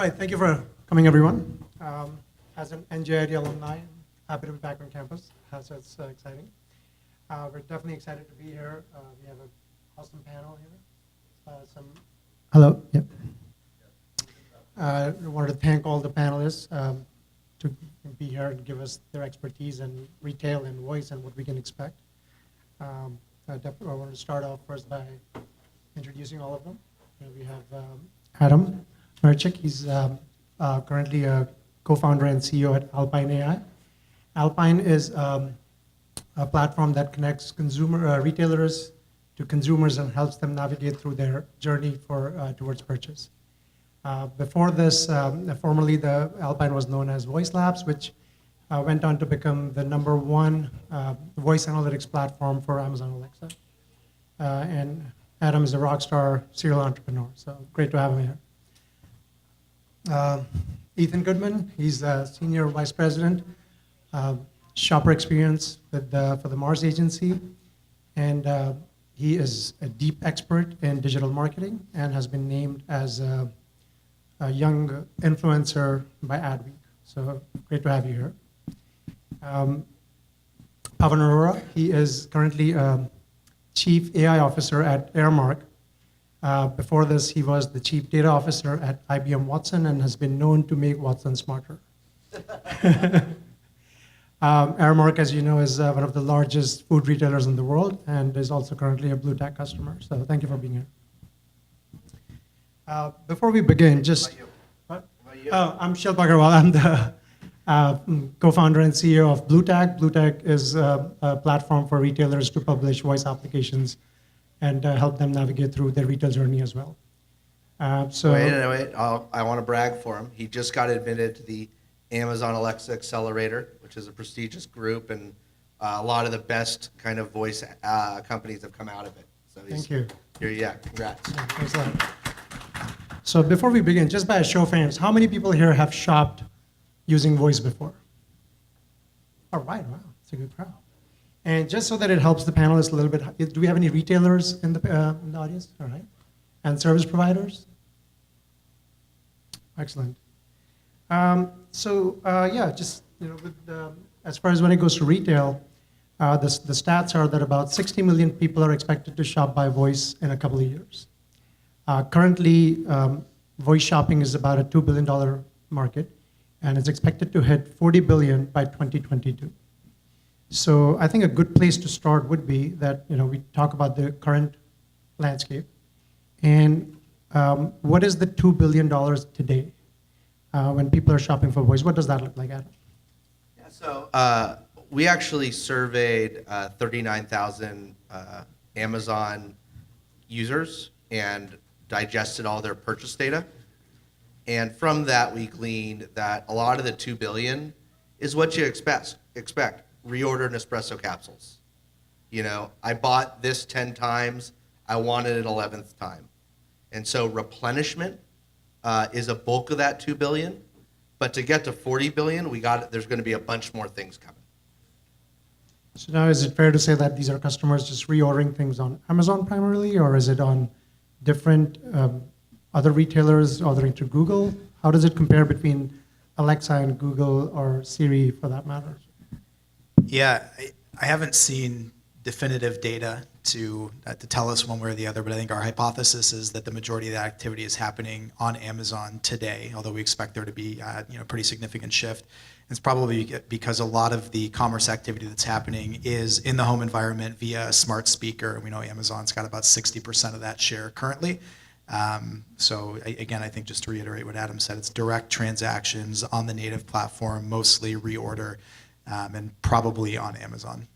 All right, thank you for coming, everyone. As an NJIT alumni, I'm happy to be back on campus, so it's exciting. We're definitely excited to be here. We have an awesome panel here. Hello, yep. I wanted to thank all the panelists to be here and give us their expertise in retail and voice and what we can expect. I want to start off first by introducing all of them. We have Adam Marchick. He's currently a co-founder and CEO at Alpine AI. Alpine is a platform that connects retailers to consumers and helps them navigate through their journey towards purchase. Before this, formerly the Alpine was known as Voice Labs, which went on to become the #1 voice analytics platform for Amazon Alexa. And Adam is a rock star serial entrepreneur, so great to have him here. Ethan Goodman, he's a senior vice president, shopper experience for the Mars agency, and he is a deep expert in digital marketing and has been named as a young influencer by Adweek. So great to have you here. Pavan Arora, he is currently Chief AI Officer at Airmark. Before this, he was the Chief Data Officer at IBM Watson and has been known to make Watson smarter. Airmark, as you know, is one of the largest food retailers in the world and is also currently a Blue Tag customer. So thank you for being here. Before we begin, just... What? I'm Shilp Agarwal. I'm the co-founder and CEO of Blue Tag. Blue Tag is a platform for retailers to publish voice applications and help them navigate through their retail journey as well. Wait. I want to brag for him. He just got admitted to the Amazon Alexa Accelerator, which is a prestigious group, and a lot of the best kind of voice companies have come out of it. So thank you. Yeah, congrats. Yeah, thanks a lot. So before we begin, just by a show of hands, how many people here have shopped using voice before? All right, wow, it's a good crowd. And just so that it helps the panelists a little bit, do we have any retailers in the audience? All right. And service providers? Excellent. As far as when it goes to retail, the stats are that about 60 million people are expected to shop by voice in a couple of years. Currently, voice shopping is about a $2 billion market, and it's expected to hit $40 billion by 2022. So I think a good place to start would be that we talk about the current landscape, and what is the $2 billion today when people are shopping for voice? What does that look like, Adam? Yeah, so we actually surveyed 39,000 Amazon users and digested all their purchase data. And from that, we gleaned that a lot of the 2 billion is what you expect. Reordered Nespresso capsules. I bought this 10 times, I wanted it 11th time. And so replenishment is a bulk of that 2 billion. But to get to 40 billion, there's going to be a bunch more things coming. So now is it fair to say that these are customers just reordering things on Amazon primarily, or is it on different other retailers ordering to Google? How does it compare between Alexa and Google or Siri for that matter? Yeah, I haven't seen definitive data to tell us one way or the other, but I think our hypothesis is that the majority of the activity is happening on Amazon today, although we expect there to be a pretty significant shift. It's probably because a lot of the commerce activity that's happening is in the home environment via a smart speaker. We know Amazon's got about 60% of that share currently. So again, I think just to reiterate what Adam said, it's direct transactions on the native platform, mostly reorder, and probably on Amazon.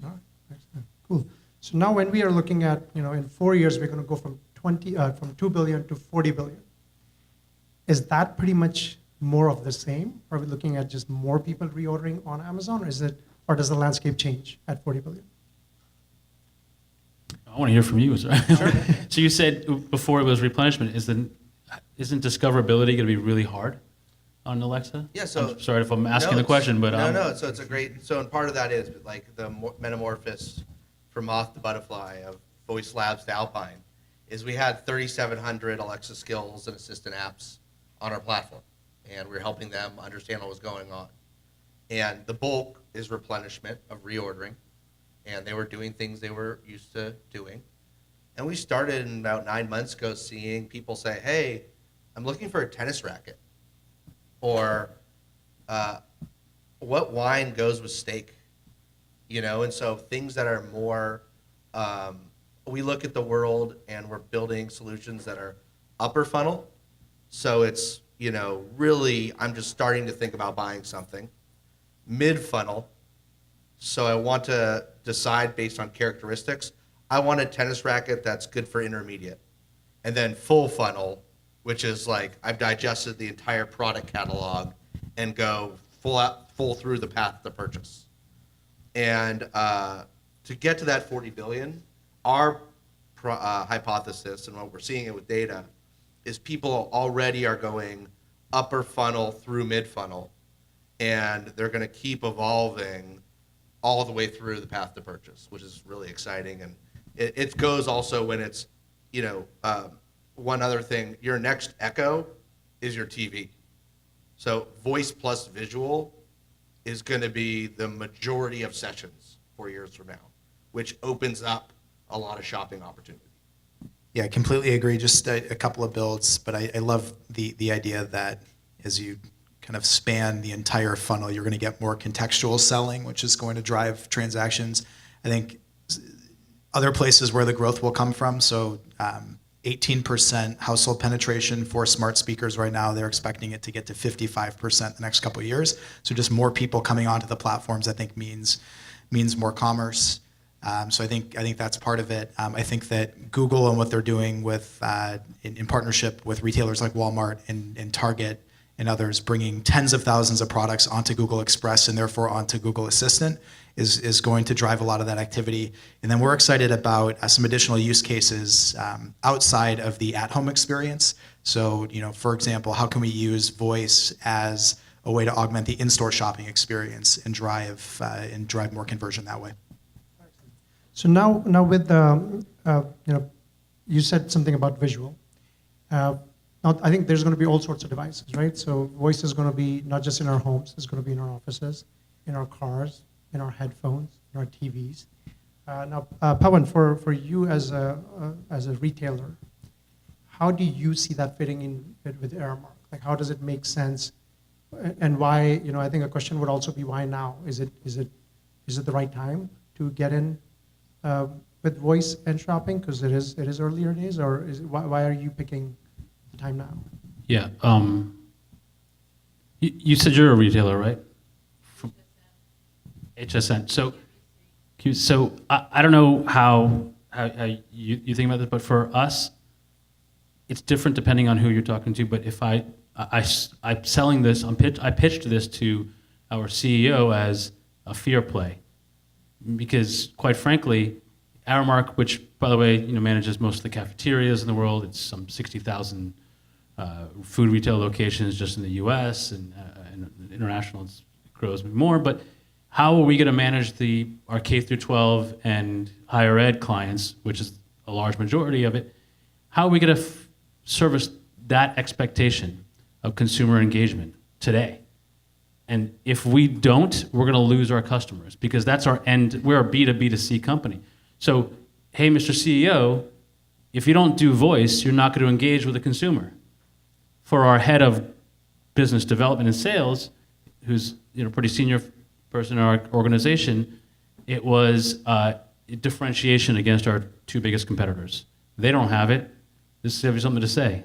All right, excellent, cool. So now when we are looking at, in 4 years, we're going to go from 2 billion to 40 billion. Is that pretty much more of the same? Are we looking at just more people reordering on Amazon, or does the landscape change at 40 billion? I want to hear from you. Sure. So you said before it was replenishment. Isn't discoverability going to be really hard on Alexa? Yeah. So I'm sorry if I'm asking the question, but no. So it's a great. So and part of that is like the metamorphosis from moth to butterfly of Voice Labs to Alpine, is we had 3,700 Alexa skills and assistant apps on our platform, and we're helping them understand what was going on. And the bulk is replenishment of reordering, and they were doing things they were used to doing. And we started in about 9 months ago seeing people say, hey, I'm looking for a tennis racket. Or what wine goes with steak? You know, and so things that are more, we look at the world and we're building solutions that are upper funnel. So it's, you know, really, I'm just starting to think about buying something. Mid funnel. So I want to decide based on characteristics. I want a tennis racket that's good for intermediate. And then full funnel, which is like I've digested the entire product catalog and go full through the path to purchase. And to get to that 40 billion, our hypothesis and what we're seeing it with data is people already are going upper funnel through mid funnel, and they're going to keep evolving all the way through the path to purchase, which is really exciting. And it goes also when it's, you know, one other thing, your next echo is your TV. So voice plus visual is going to be the majority of sessions 4 years from now, which opens up a lot of shopping opportunity. Yeah, I completely agree. Just a couple of builds, but I love the idea that as you kind of span the entire funnel, you're going to get more contextual selling, which is going to drive transactions. I think other places where the growth will come from, so 18% household penetration for smart speakers right now. They're expecting it to get to 55% the next couple of years. So just more people coming onto the platforms, I think means more commerce. So I think that's part of it. I think that Google and what they're doing with in partnership with retailers like Walmart and Target and others, bringing tens of thousands of products onto Google Express and therefore onto Google Assistant is going to drive a lot of that activity. And then we're excited about some additional use cases outside of the at-home experience. So, you know, for example, how can we use voice as a way to augment the in-store shopping experience and drive more conversion that way? So now with you know, you said something about visual. Now I think there's going to be all sorts of devices, right? So voice is going to be not just in our homes; it's going to be in our offices, in our cars, in our headphones, in our TVs. Now, Pawan, for you as a retailer, how do you see that fitting in with Aramark? Like, how does it make sense, and why? You know, I think a question would also be why now? Is it the right time to get in with voice and shopping because it is earlier days, or why are you picking the time now? Yeah. You said you're a retailer, right? From HSN. So I don't know how you think about this, but for us, it's different depending on who you're talking to. But if I'm selling this, I pitched this to our CEO as a fear play, because quite frankly, Aramark, which by the way, you know, manages most of the cafeterias in the world, it's some 60,000 food retail locations just in the U.S. and international it grows more. But how are we going to manage our K through 12 and higher ed clients, which is a large majority of it? How are we going to service that expectation of consumer engagement today? And if we don't, we're going to lose our customers because that's our end. We're a B2B2C company. So, hey, Mr. CEO, if you don't do voice, you're not going to engage with the consumer. For our head of business development and sales, who's a pretty senior person in our organization, it was a differentiation against our two biggest competitors. They don't have it. This gives you something to say.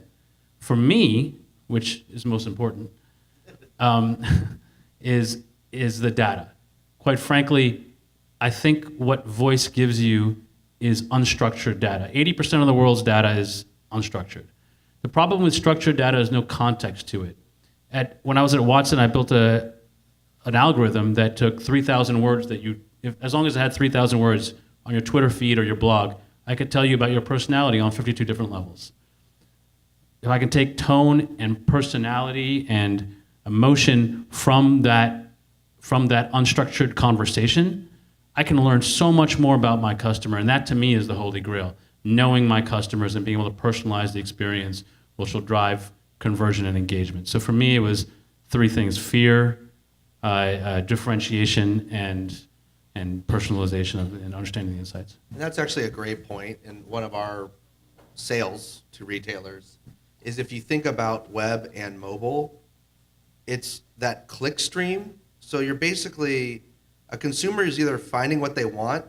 For me, which is most important, is the data. Quite frankly, I think what voice gives you is unstructured data. 80% of the world's data is unstructured. The problem with structured data is no context to it. When I was at Watson, I built an algorithm that took 3,000 words as long as it had 3,000 words on your Twitter feed or your blog, I could tell you about your personality on 52 different levels. If I can take tone and personality and emotion from that unstructured conversation, I can learn so much more about my customer, and that to me is the holy grail. Knowing my customers and being able to personalize the experience, which will drive conversion and engagement. So for me, it was three things: fear, differentiation, and personalization and understanding the insights. And that's actually a great point. And one of our sales to retailers is if you think about web and mobile, it's that click stream. So you're basically, a consumer is either finding what they want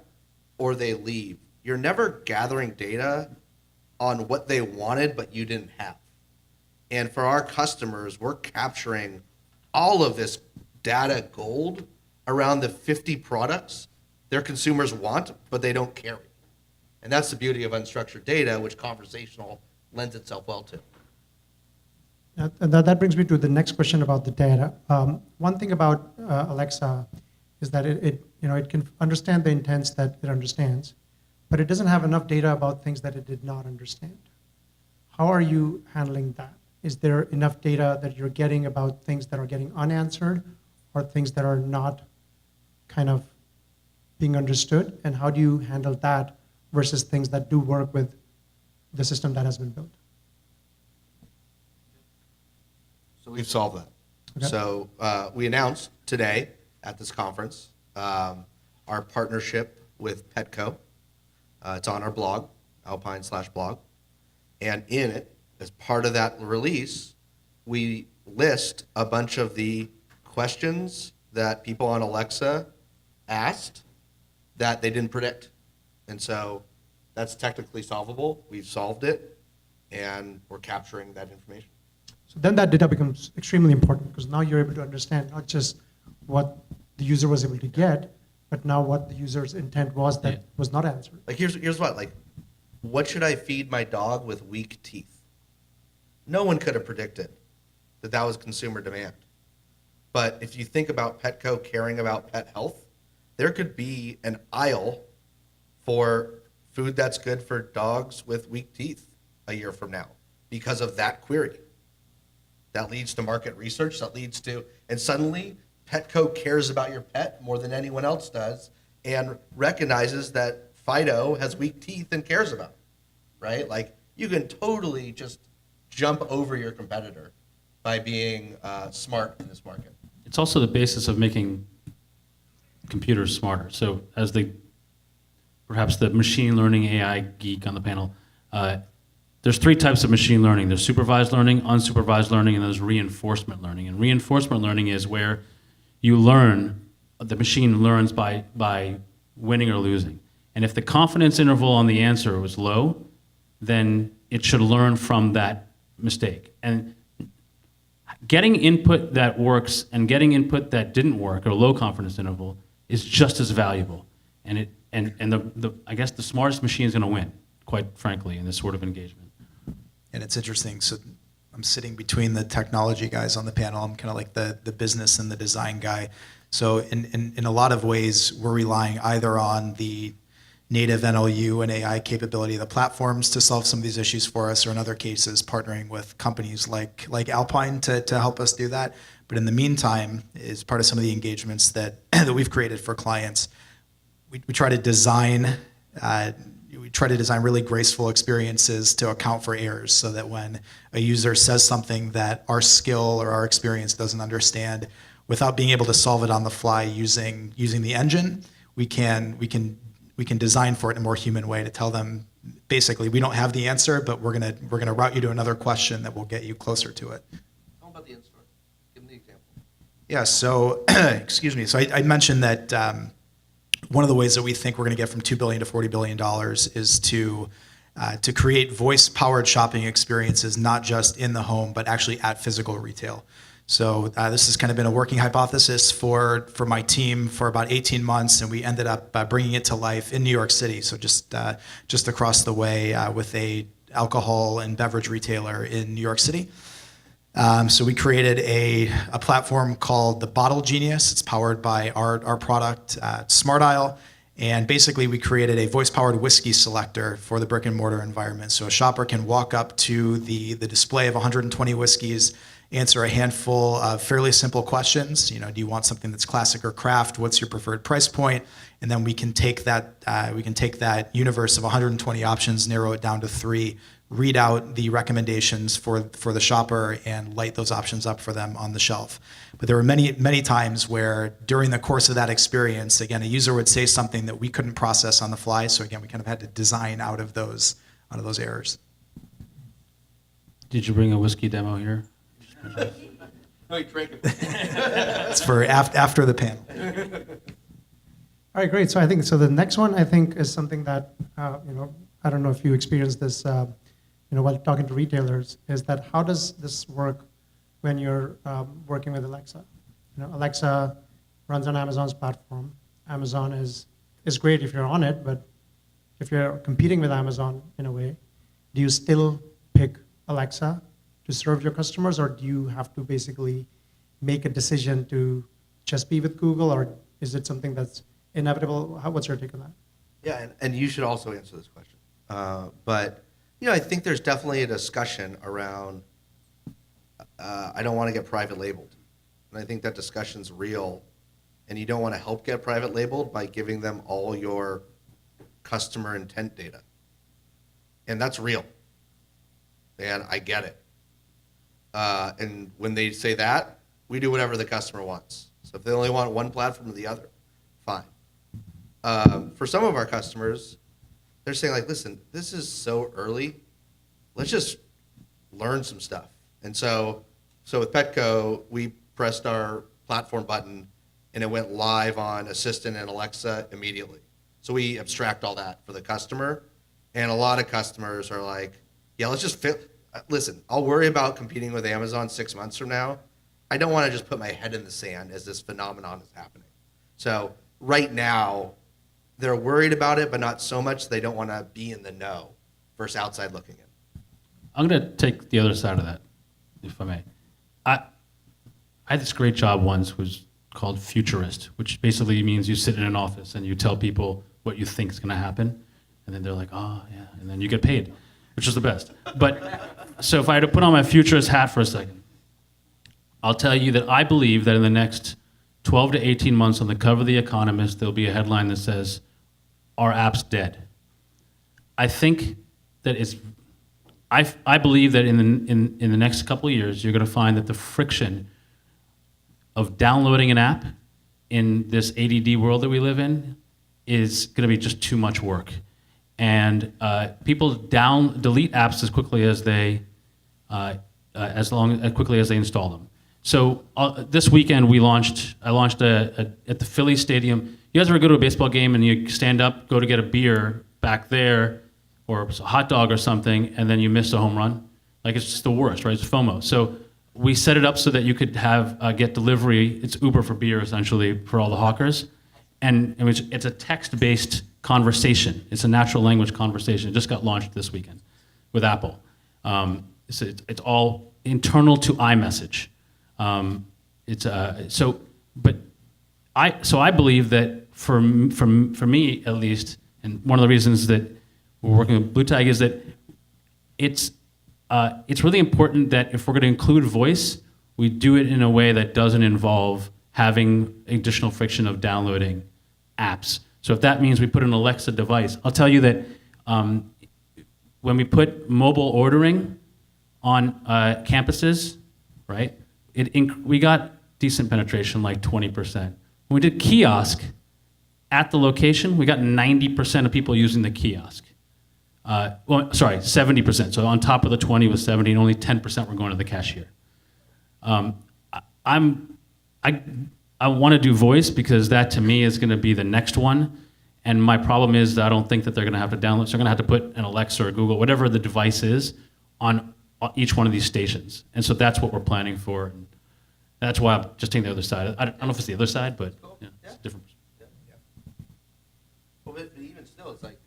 or they leave. You're never gathering data on what they wanted but you didn't have. And for our customers, we're capturing all of this data gold around the 50 products their consumers want but they don't carry. And that's the beauty of unstructured data, which conversational lends itself well to. And that brings me to the next question about the data. One thing about Alexa is that it can understand the intents that it understands, but it doesn't have enough data about things that it did not understand. How are you handling that? Is there enough data that you're getting about things that are getting unanswered or things that are not kind of being understood? And how do you handle that versus things that do work with the system that has been built? So we've solved that. Okay. So we announced today at this conference our partnership with Petco. It's on our blog, alpine/blog. And in it, as part of that release, we list a bunch of the questions that people on Alexa asked that they didn't predict. And so that's technically solvable. We've solved it, and we're capturing that information. So then that data becomes extremely important because now you're able to understand not just what the user was able to get, but now what the user's intent was that was not answered. Like here's what should I feed my dog with weak teeth? No one could have predicted that that was consumer demand. But if you think about Petco caring about pet health, there could be an aisle for food that's good for dogs with weak teeth a year from now because of that query. That leads to market research, and suddenly Petco cares about your pet more than anyone else does and recognizes that Fido has weak teeth and cares about it, right? Like you can totally just jump over your competitor by being smart in this market. It's also the basis of making computers smarter. So as perhaps the machine learning AI geek on the panel, there's three types of machine learning. There's supervised learning, unsupervised learning, and there's reinforcement learning. And reinforcement learning is where you learn, the machine learns by winning or losing. And if the confidence interval on the answer was low, then it should learn from that mistake. And getting input that works and getting input that didn't work, or a low confidence interval, is just as valuable. And I guess the smartest machine is going to win, quite frankly, in this sort of engagement. And it's interesting. So I'm sitting between the technology guys on the panel. I'm kind of like the business and the design guy. So in a lot of ways, we're relying either on the native NLU and AI capability of the platforms to solve some of these issues for us, or in other cases, partnering with companies like Alpine to help us do that. But in the meantime, as part of some of the engagements that we've created for clients, we try to design really graceful experiences to account for errors, so that when a user says something that our skill or our experience doesn't understand, without being able to solve it on the fly using the engine, we can design for it in a more human way to tell them, basically, we don't have the answer, but we're gonna route you to another question that will get you closer to it. How about the in-store? Give them the example. Yeah, so, excuse me. So I mentioned that one of the ways that we think we're going to get from $2 billion to $40 billion is to create voice-powered shopping experiences, not just in the home, but actually at physical retail. So this has kind of been a working hypothesis for my team for about 18 months, and we ended up bringing it to life in New York City, so just across the way with a alcohol and beverage retailer in New York City. So we created a platform called the Bottle Genius. It's powered by our product, Smart Aisle. And basically, we created a voice-powered whiskey selector for the brick and mortar environment. So a shopper can walk up to the display of 120 whiskeys answer a handful of fairly simple questions. You know, do you want something that's classic or craft? What's your preferred price point? And then we can take that universe of 120 options, narrow it down to 3, read out the recommendations for the shopper, and light those options up for them on the shelf. But there were many times where during the course of that experience, again, a user would say something that we couldn't process on the fly. So again, we kind of had to design out of those errors. Did you bring a whiskey demo here? No, you drink it. It's for after the panel. All right, great. So I think the next one I think is something that I don't know if you experienced this while talking to retailers, is that how does this work when you're working with Alexa? Alexa runs on Amazon's platform. Amazon is great if you're on it, but if you're competing with Amazon in a way, do you still pick Alexa to serve your customers, or do you have to basically make a decision to just be with Google, or is it something that's inevitable? What's your take on that? Yeah, and you should also answer this question. But I think there's definitely a discussion around I don't want to get private labeled. And I think that discussion's real. And you don't want to help get private labeled by giving them all your customer intent data. And that's real. And I get it. And when they say that, we do whatever the customer wants. So if they only want one platform or the other, fine. For some of our customers, they're saying like, listen, this is so early. Let's just learn some stuff. And so with Petco, we pressed our platform button and it went live on Assistant and Alexa immediately. So we abstract all that for the customer. And a lot of customers are like, yeah, let's just listen, I'll worry about competing with Amazon 6 months from now. I don't want to just put my head in the sand as this phenomenon is happening. So right now, they're worried about it, but not so much they don't want to be in the know versus outside looking in. I'm going to take the other side of that, if I may. I had this great job once, was called futurist, which basically means you sit in an office and you tell people what you think is going to happen, and then they're like, oh, yeah, and then you get paid, which is the best. But so if I had to put on my futurist hat for a second, I'll tell you that I believe that in the next 12 to 18 months on the cover of The Economist, there'll be a headline that says, "Our app's dead." I think that I believe that in the next couple of years, you're going to find that the friction of downloading an app in this ADD world that we live in is going to be just too much work. And people delete apps as quickly as they quickly as they install them. So this weekend I launched at the Phillies stadium. You guys ever go to a baseball game and you stand up, go to get a beer back there, or a hot dog or something, and then you miss a home run? Like, it's just the worst, right? It's FOMO. So we set it up so that you could have get delivery. It's Uber for beer, essentially, for all the hawkers. And it's a text-based conversation. It's a natural language conversation. It just got launched this weekend with Apple. So it's all internal to iMessage. I believe that for me at least, and one of the reasons that we're working with Blue Tag is that it's really important that if we're going to include voice, we do it in a way that doesn't involve having additional friction of downloading apps. So if that means we put an Alexa device, I'll tell you that when we put mobile ordering on campuses, right, we got decent penetration, like 20%. When we did kiosk at the location, we got 90% of people using the kiosk. 70%. So on top of the 20 was 70, and only 10% were going to the cashier. I want to do voice because that to me is going to be the next one. And my problem is that I don't think that they're going to have to download. So they're going to have to put an Alexa or Google, whatever the device is, on each one of these stations. And so that's what we're planning for. And that's why I'm just taking the other side. I don't know if it's the other side, but yeah, it's different. Yeah. Well, but even still, it's like,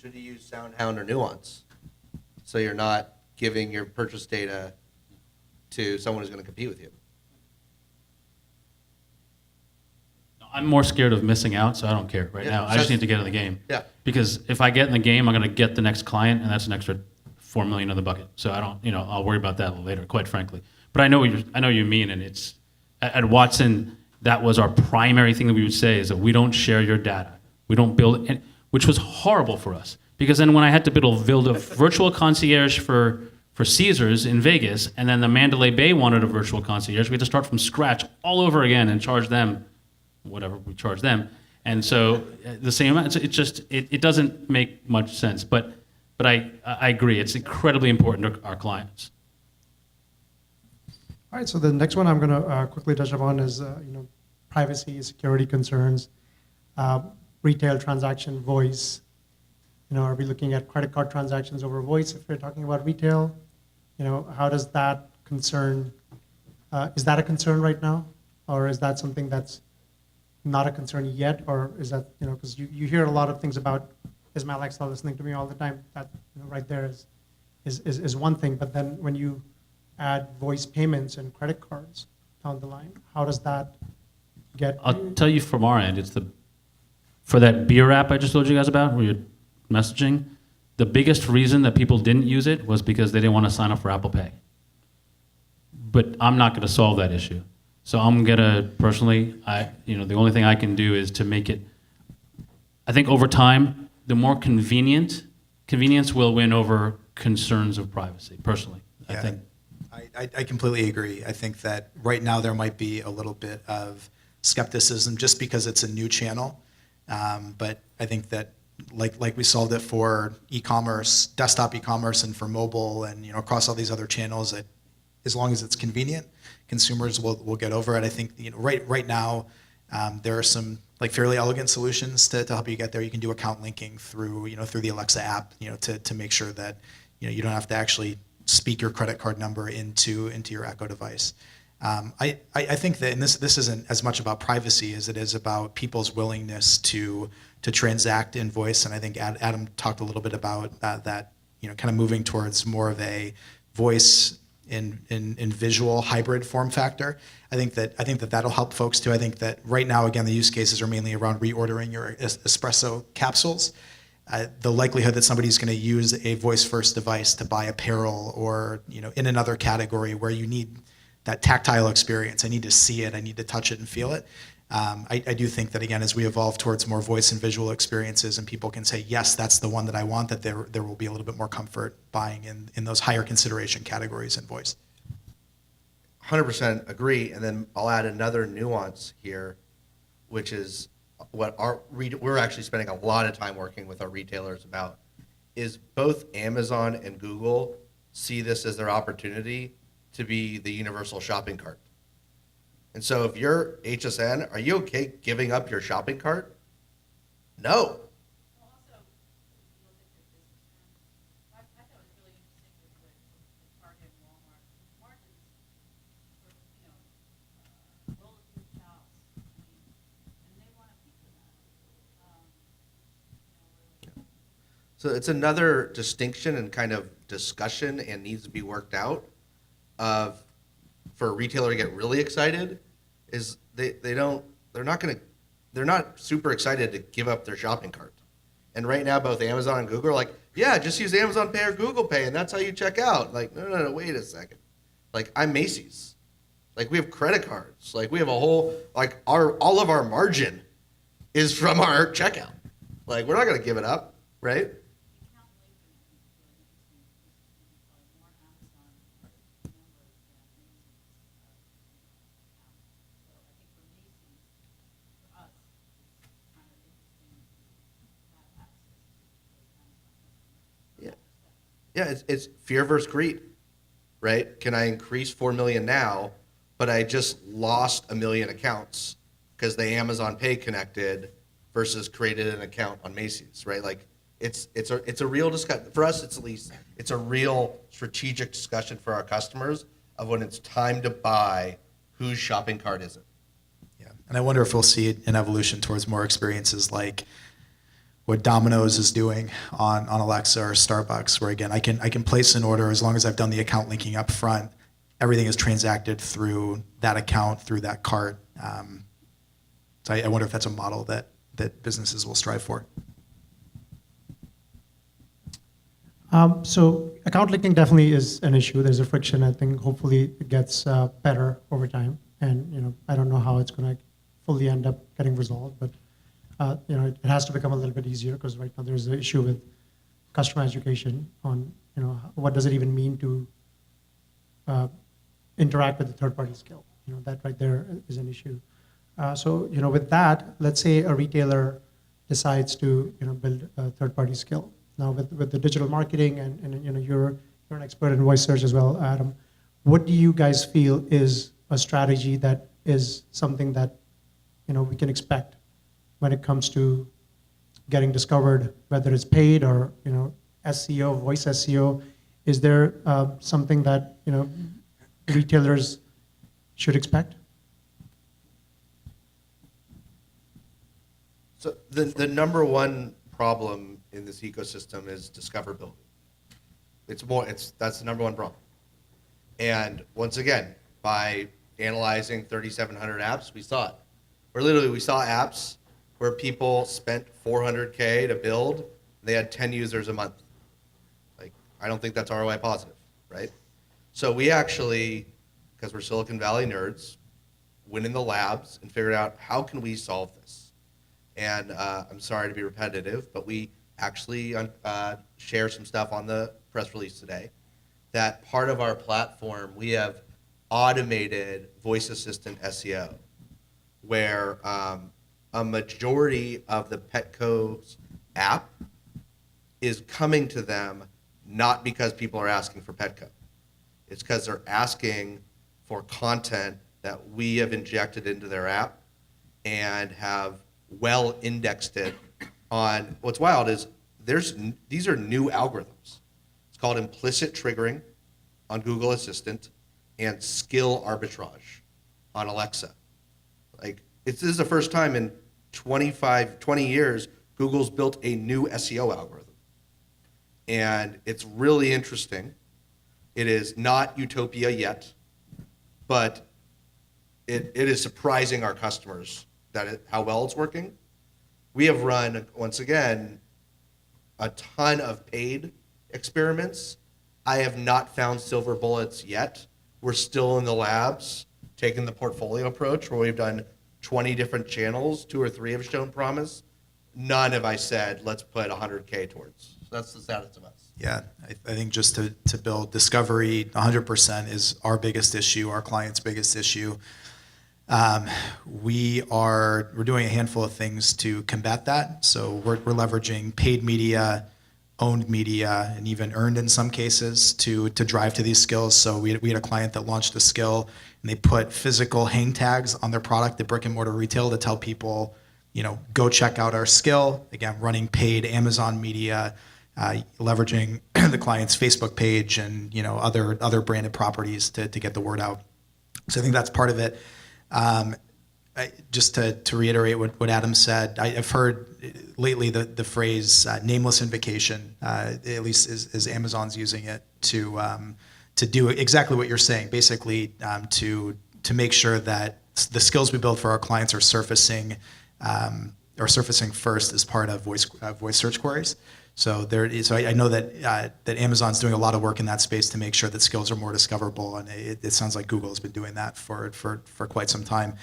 should you use SoundHound or Nuance? So you're not giving your purchase data to someone who's going to compete with you. I'm more scared of missing out, so I don't care right now. I just need to get in the game. Yeah. Because if I get in the game, I'm going to get the next client, and that's an extra 4 million in the bucket. So I don't, I'll worry about that later, quite frankly. But I know what you mean, and it's at Watson, that was our primary thing that we would say is that we don't share your data. We don't build, which was horrible for us. Because then when I had to build a virtual concierge for Caesars in Vegas, and then the Mandalay Bay wanted a virtual concierge, we had to start from scratch all over again and charge them whatever we charge them. And so the same amount, so it doesn't make much sense. But I agree, it's incredibly important to our clients. All right, so the next one I'm going to quickly touch upon is privacy, security concerns, retail transaction voice. Are we looking at credit card transactions over voice if we're talking about retail? How does that concern, is that a concern right now? Or is that something that's not a concern yet? Or is that, because you hear a lot of things about, is my Alexa listening to me all the time? That right there is one thing. But then when you add voice payments and credit cards down the line, how does that get? I'll tell you from our end, for that beer app I just told you guys about, where you're messaging, the biggest reason that people didn't use it was because they didn't want to sign up for Apple Pay. But I'm not going to solve that issue. So I'm going to personally, the only thing I can do is to make it, I think over time, the more convenience will win over concerns of privacy, personally. Yeah, I think. I completely agree. I think that right now there might be a little bit of skepticism just because it's a new channel. But I think that like we solved it for e-commerce, desktop e-commerce, and for mobile, and across all these other channels, that as long as it's convenient, consumers will get over it. I think right now there are some fairly elegant solutions to help you get there. You can do account linking through through the Alexa app, to make sure that you don't have to actually speak your credit card number into your Echo device. I think that, and this isn't as much about privacy as it is about people's willingness to transact in voice. And I think Adam talked a little bit about that, kind of moving towards more of a voice in visual hybrid form factor. I think that that'll help folks too. I think that right now, again, the use cases are mainly around reordering your espresso capsules. The likelihood that somebody's going to use a voice-first device to buy apparel or in another category where you need that tactile experience, I need to see it, I need to touch it and feel it. I do think that, again, as we evolve towards more voice and visual experiences and people can say, yes, that's the one that I want, that there will be a little bit more comfort buying in those higher consideration categories in voice. 100% agree. And then I'll add another nuance here, which is what we're actually spending a lot of time working with our retailers about, is both Amazon and Google see this as their opportunity to be the universal shopping cart. And so if you're HSN, are you okay giving up your shopping cart? No. Well, also, if you look at your business terms, I thought it was really interesting with Target and Walmart. Margins for, roll it through the cows. And they want a piece of that. So it's another distinction and kind of discussion and needs to be worked out of, for a retailer to get really excited, is they're not super excited to give up their shopping cart. And right now, both Amazon and Google are like, yeah, just use Amazon Pay or Google Pay, and that's how you check out. Like, no, wait a second. Like, I'm Macy's. Like, we have credit cards. Like, we have a whole, all of our margin is from our checkout. Like, we're not going to give it up, right? Account linking is really interesting because more Amazon members than Macy's account. So I think for Macy's, for us, it's kind of interesting to have access to those Amazon customers. Yeah, it's fear versus greed, right? Can I increase 4 million now, but I just lost 1 million accounts because the Amazon Pay connected versus created an account on Macy's, right? Like, it's a real discussion for us. It's a real strategic discussion for our customers of when it's time to buy, whose shopping cart is it? Yeah, and I wonder if we'll see an evolution towards more experiences like what Domino's is doing on Alexa or Starbucks, where again I can place an order as long as I've done the account linking up front. Everything is transacted through that account, through that cart. So I wonder if that's a model that businesses will strive for. So account linking definitely is an issue. There's a friction. I think hopefully it gets better over time. And I don't know how it's going to fully end up getting resolved, but it has to become a little bit easier because right now there's an issue with customer education on what does it even mean to interact with the third-party skill. That right there is an issue. So with that, let's say a retailer decides to build a third-party skill. Now with the digital marketing and you're an expert in voice search as well, Adam. What do you guys feel is a strategy that is something that we can expect when it comes to getting discovered, whether it's paid or SEO, voice SEO? Is there something that retailers should expect? So the number one problem in this ecosystem is discoverability. That's the number one problem. And once again, by analyzing 3,700 apps, we saw it. We saw apps where people spent $400K to build, and they had 10 users a month. Like, I don't think that's ROI positive, right? So we actually, because we're Silicon Valley nerds, went in the labs and figured out how can we solve this. And I'm sorry to be repetitive, but we actually share some stuff on the press release today. That part of our platform, we have automated voice assistant SEO, where a majority of the Petco's app is coming to them not because people are asking for Petco. It's because they're asking for content that we have injected into their app and have well indexed it on. What's wild is these are new algorithms. It's called implicit triggering on Google Assistant and skill arbitrage on Alexa. Like, this is the first time in 20 years Google's built a new SEO algorithm. And it's really interesting. It is not utopia yet, but it is surprising our customers how well it's working. We have run, once again, a ton of paid experiments. I have not found silver bullets yet. We're still in the labs, taking the portfolio approach where we've done 20 different channels. 2 or 3 have shown promise. None have I said, let's put 100K towards. So that's the status of us. Yeah, I think just to build discovery, 100% is our biggest issue, our client's biggest issue. We're doing a handful of things to combat that. So we're leveraging paid media, owned media, and even earned in some cases to drive to these skills. So we had a client that launched a skill, and they put physical hang tags on their product at brick and mortar retail to tell people, go check out our skill. Again, running paid Amazon media, leveraging the client's Facebook page and other branded properties to get the word out. So I think that's part of it. Just to reiterate what Adam said, I've heard lately the phrase nameless invocation, at least as Amazon's using it to do exactly what you're saying, basically to make sure that the skills we build for our clients are surfacing first as part of voice search queries. So I know that Amazon's doing a lot of work in that space to make sure that skills are more discoverable, and it sounds like Google has been doing that for quite some time.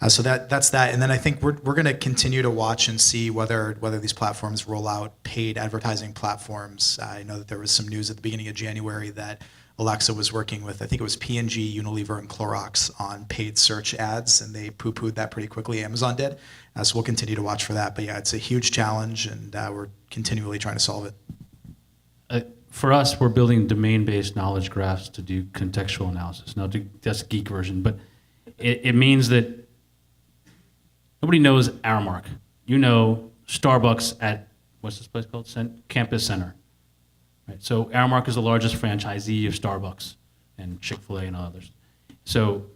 So that's that, and then I think we're going to continue to watch and see whether these platforms roll out paid advertising platforms. I know that there was some news at the beginning of January that Alexa was working with, I think it was P&G, Unilever, and Clorox on paid search ads, and they poo-pooed that pretty quickly. Amazon did. So we'll continue to watch for that. But yeah, it's a huge challenge, and we're continually trying to solve it. For us, we're building domain-based knowledge graphs to do contextual analysis. Now, that's the geek version, but it means that nobody knows Aramark. You know Starbucks at, what's this place called? Campus Center. Right? So Aramark is the largest franchisee of Starbucks and Chick-fil-A and others. So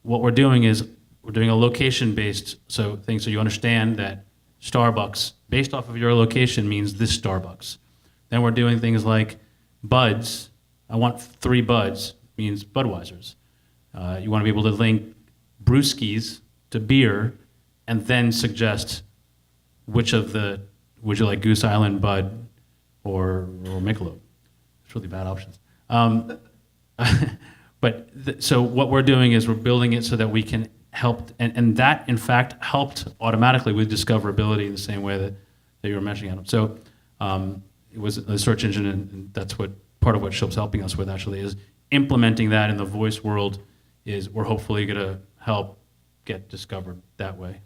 what we're doing is we're doing a location-based thing, so you understand that Starbucks, based off of your location, means this Starbucks. Then we're doing things like buds. I want 3 buds, means Budweiser's. You want to be able to link brewskis to beer and then suggest would you like Goose Island, Bud, or Michelob? It's really bad options. So what we're doing is we're building it so that we can help, and that in fact helped automatically with discoverability in the same way that you were mentioning, Adam. So it was a search engine, and that's what part of what Shilp's helping us with actually is implementing that in the voice world. Is we're hopefully going to help get discovered that way.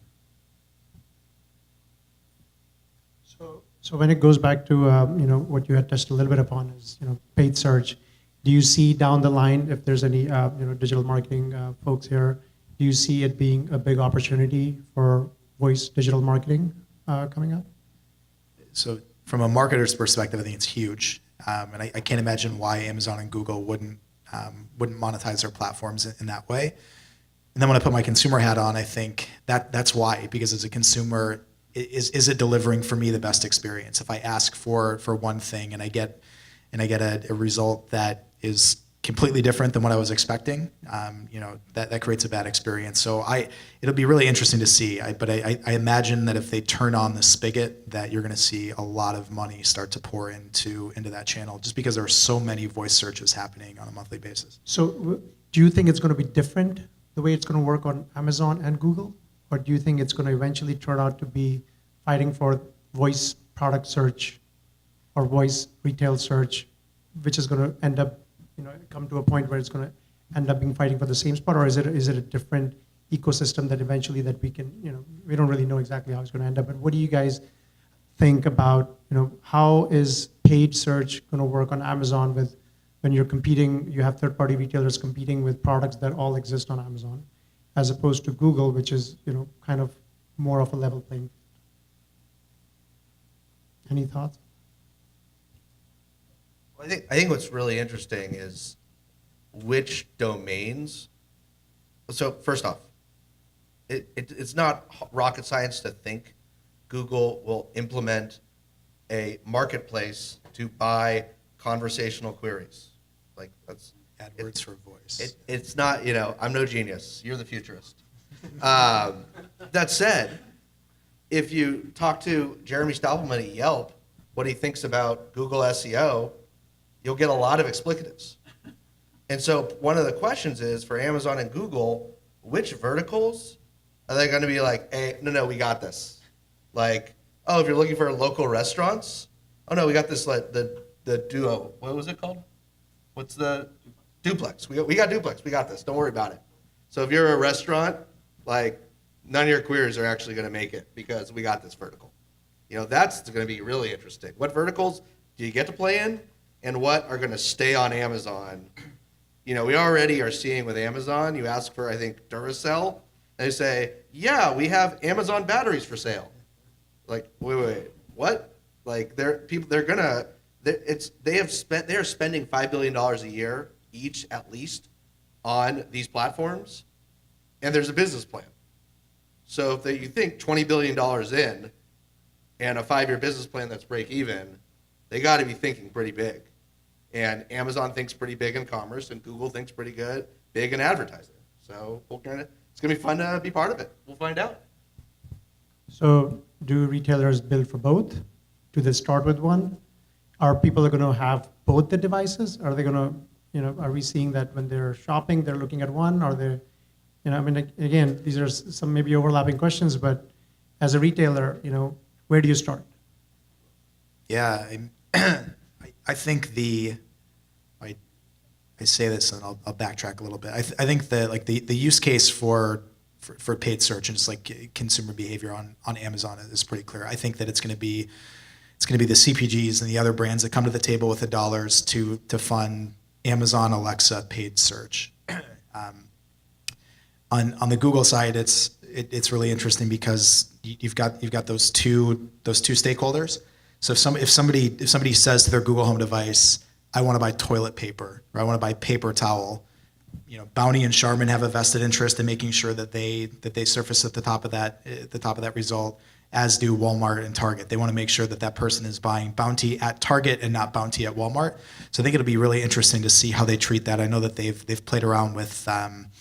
So when it goes back to what you had touched a little bit upon is paid search. Do you see down the line, if there's any digital marketing folks here, do you see it being a big opportunity for voice digital marketing coming up? So from a marketer's perspective, I think it's huge, and I can't imagine why Amazon and Google wouldn't monetize their platforms in that way. And then when I put my consumer hat on, I think that's why, because as a consumer, is it delivering for me the best experience? If I ask for one thing and I get a result that is completely different than what I was expecting, that creates a bad experience. So it'll be really interesting to see. But I imagine that if they turn on the spigot, that you're going to see a lot of money start to pour into that channel, just because there are so many voice searches happening on a monthly basis. So do you think it's going to be different the way it's going to work on Amazon and Google? Or do you think it's going to eventually turn out to be fighting for voice product search or voice retail search, which is going to end up, come to a point where it's going to end up being fighting for the same spot? Or is it a different ecosystem that eventually that we can, we don't really know exactly how it's going to end up, but what do you guys think about, how is paid search going to work on Amazon when you're competing, you have third-party retailers competing with products that all exist on Amazon, as opposed to Google, which is, kind of more of a level playing field? Any thoughts? I think what's really interesting is which domains. So first off, it's not rocket science to think Google will implement a marketplace to buy conversational queries. Like that's AdWords for voice. It's not, I'm no genius. You're the futurist. That said, if you talk to Jeremy Staupelman at Yelp, what he thinks about Google SEO, you'll get a lot of explicatives. And so one of the questions is for Amazon and Google, which verticals are they going to be like, hey, no, we got this? Like, oh, if you're looking for local restaurants, oh no, we got this, like the duo. What was it called? What's the duplex? We got duplex. We got this. Don't worry about it. So if you're a restaurant, like none of your queries are actually going to make it because we got this vertical. That's going to be really interesting. What verticals do you get to play in, and what are going to stay on Amazon? We already are seeing with Amazon, you ask for, I think, Duracell, and they say, yeah, we have Amazon batteries for sale. Like, wait, what? Like, they are spending $5 billion a year each, at least, on these platforms, and there's a business plan. So if you think $20 billion in, and a 5-year business plan that's break even, they got to be thinking pretty big. And Amazon thinks pretty big in commerce, and Google thinks pretty big in advertising. So it's going to be fun to be part of it. We'll find out. So do retailers build for both? Do they start with one? Are people going to have both the devices? Are they going to, are we seeing that when they're shopping, they're looking at one? Are they, again, these are some maybe overlapping questions, but as a retailer, where do you start? Yeah, I think I say this and I'll backtrack a little bit. I think that the use case for paid search and just like consumer behavior on Amazon is pretty clear. I think that it's going to be the CPGs and the other brands that come to the table with the dollars to fund Amazon Alexa paid search. On the Google side, it's really interesting because you've got those two stakeholders. So if somebody says to their Google Home device, I want to buy toilet paper or I want to buy paper towel, Bounty and Charmin have a vested interest in making sure that they surface at the top of that result, as do Walmart and Target. They want to make sure that person is buying Bounty at Target and not Bounty at Walmart. So I think it'll be really interesting to see how they treat that. I know that they've played around with some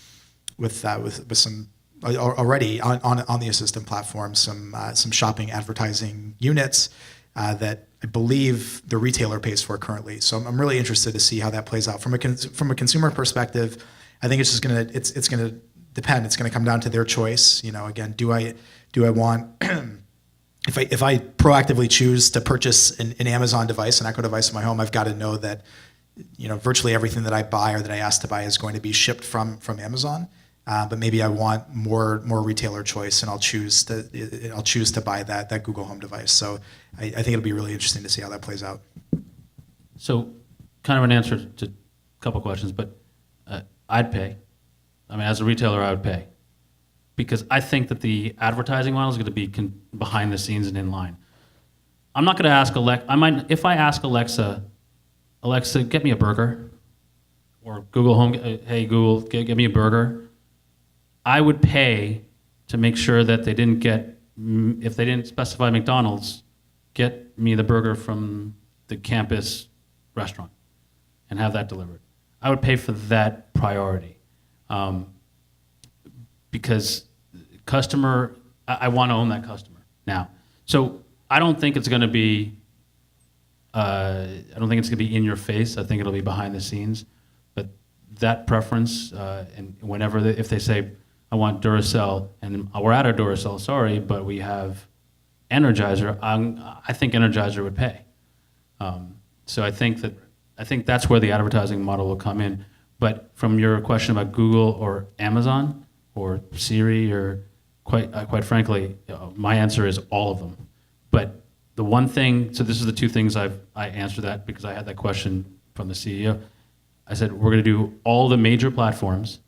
already on the Assistant platform, some shopping advertising units that I believe the retailer pays for currently. So I'm really interested to see how that plays out. From a consumer perspective, I think it's just it's gonna depend. It's gonna come down to their choice. Again, do I want if I proactively choose to purchase an Amazon device, an Echo device in my home, I've got to know that virtually everything that I buy or that I ask to buy is going to be shipped from Amazon. But maybe I want more retailer choice, and I'll choose to buy that Google Home device. So I think it'll be really interesting to see how that plays out. So, kind of an answer to a couple questions, but I'd pay. I mean, as a retailer, I would pay, because I think that the advertising model is going to be behind the scenes and in line. I'm not going to ask Alexa. If I ask Alexa, get me a burger, or Google Home, hey Google, get me a burger. I would pay to make sure that they didn't if they didn't specify McDonald's, get me the burger from the campus restaurant and have that delivered. I would pay for that priority, because I want to own that customer now. So I don't think it's going to be in your face. I think it'll be behind the scenes. But that preference, and if they say, I want Duracell, and we're out of Duracell, sorry, but we have Energizer, I think Energizer would pay. So I think that's where the advertising model will come in. But from your question about Google or Amazon or Siri, or quite frankly, my answer is all of them. But the one thing, so this is the two things I answered that because I had that question from the CEO. I said, we're going to do all the major platforms,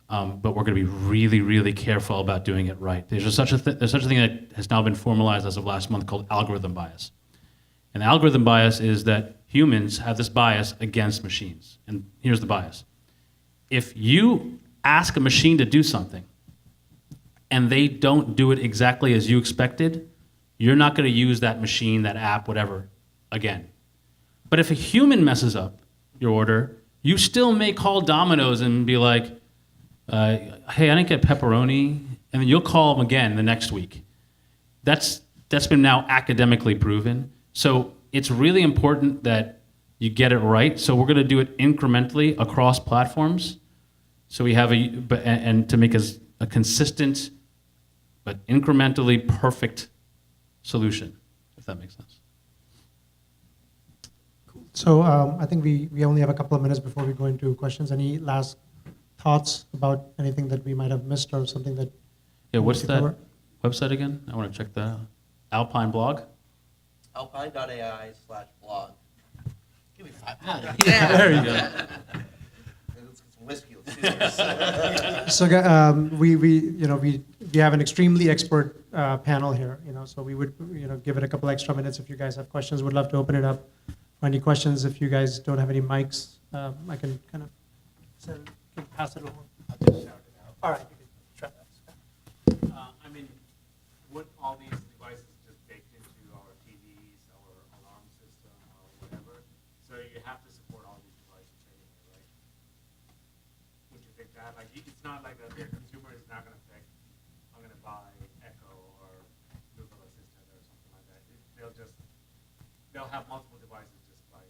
but we're going to be really, really careful about doing it right. There's such a thing that has now been formalized as of last month called algorithm bias. And the algorithm bias is that humans have this bias against machines. And here's the bias. If you ask a machine to do something and they don't do it exactly as you expected, you're not going to use that machine, that app, whatever, again. But if a human messes up your order, you still may call Domino's and be like, hey, I didn't get pepperoni, and then you'll call them again the next week. That's been now academically proven. So it's really important that you get it right. So we're going to do it incrementally across platforms. So we have and to make a consistent but incrementally perfect solution, if that makes sense. So I think we only have a couple of minutes before we go into questions. Any last thoughts about anything that we might have missed or something that? Yeah, what's that website again? I want to check that out. Alpine blog? Alpine.ai/blog. Give me $5. Yeah, there you go. Let's get some whiskey. Let's see this. So we have an extremely expert panel here. So we would give it a couple extra minutes if you guys have questions. Would love to open it up for any questions. If you guys don't have any mics, I can kind of pass it along. I'll just shout it out. All right. You can try that. I mean, would all these devices just baked into our TVs, our alarm system, or whatever? So you have to support all these devices anyway, right? Would you think that? Like, it's not like the consumer is not going to pick, I'm going to buy Echo or Google Assistant or something like that. They'll have multiple devices just by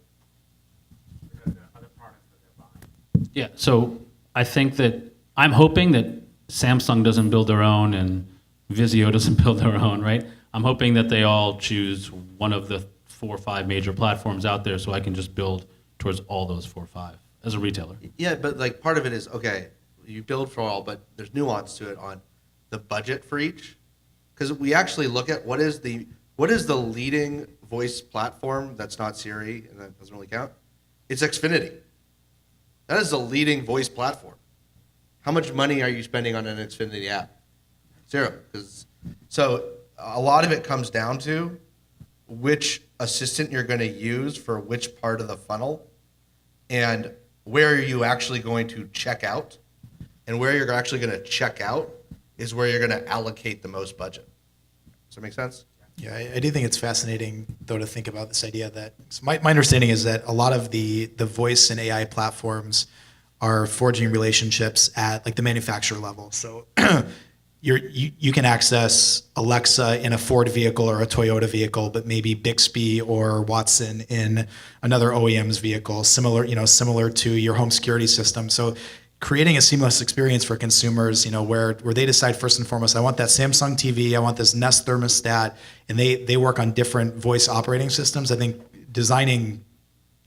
because the other products that they're buying. Yeah, so I think that I'm hoping that Samsung doesn't build their own and Vizio doesn't build their own, right? I'm hoping that they all choose one of the 4 or 5 major platforms out there so I can just build towards all those 4 or 5 as a retailer. Yeah, but like part of it is, okay, you build for all, but there's nuance to it on the budget for each. Because we actually look at what is the leading voice platform that's not Siri, and that doesn't really count. It's Xfinity. That is the leading voice platform. How much money are you spending on an Xfinity app? 0. So a lot of it comes down to which assistant you're going to use for which part of the funnel, and where are you actually going to check out, and where you're actually going to check out is where you're going to allocate the most budget. Does that make sense? Yeah, I do think it's fascinating, though, to think about this idea that so my understanding is that a lot of the voice and AI platforms are forging relationships at like the manufacturer level. So, you can access Alexa in a Ford vehicle or a Toyota vehicle, but maybe Bixby or Watson in another OEM's vehicle, similar to your home security system. So creating a seamless experience for consumers, where they decide first and foremost, I want that Samsung TV, I want this Nest thermostat, and they work on different voice operating systems. I think designing